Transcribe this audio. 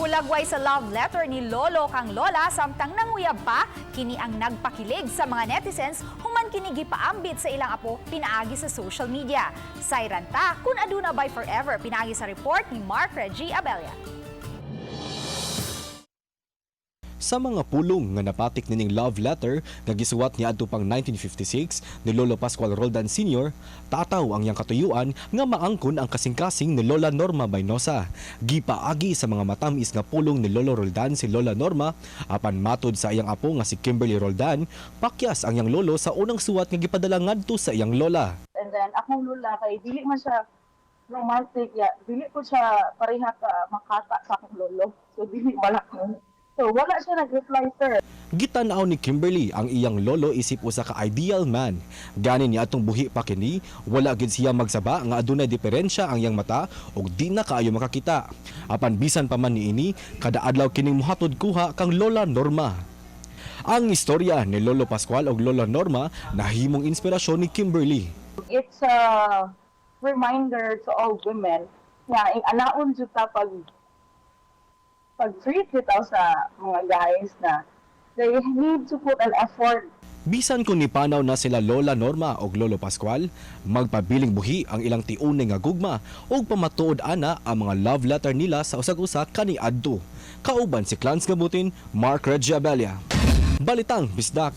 Kulagway sa love letter ni Lolo kang Lola samtang nanguyab pa, kini ang nagpakilig sa mga netizens human kini gipaambit sa ilang apo pinaagi sa social media. Sayranta kun aduna by forever pinaagi sa report ni Mark Reggie Abella. Sa mga pulong nga napatik nining love letter nga gisuwat niadto pang 1956 ni Lolo Pascual Roldan Sr., tataw ang iyang katuyuan nga maangkon ang kasing-kasing ni Lola Norma Baynosa. Gipaagi sa mga matamis nga pulong ni Lolo Roldan si Lola Norma, apan matod sa iyang apo nga si Kimberly Roldan, pakyas ang iyang lolo sa unang suwat nga gipadala ngadto sa iyang lola. And then akong lola kay dili man siya romantic ya, dili ko siya pareha ka makata sa akong lolo. So dili balak nun. So wala siya nag-reply sir. Gitanaw ni Kimberly ang iyang lolo isip usa ka ideal man. Ganin niya atong buhi pa kini, wala gid siya magsaba nga adunay diferensya ang iyang mata ug di na kaayo makakita. Apan bisan pa man niini, kada adlaw kining mohatod kuha kang Lola Norma. Ang istorya ni Lolo Pascual ug Lola Norma nahimong inspirasyon ni Kimberly. It's a reminder to all women nga anaon jud ta pag-treat bitaw sa mga guys na they need to put an effort. Bisan kung nipanaw na sila Lola Norma o Lolo Pascual, magpabiling buhi ang ilang tiunay nga gugma o pamatuod ana ang mga love letter nila sa usag-usa kaniadto. Kauban si Clans Gabutin, Mark Reggie Abella. Balitang Bisdak.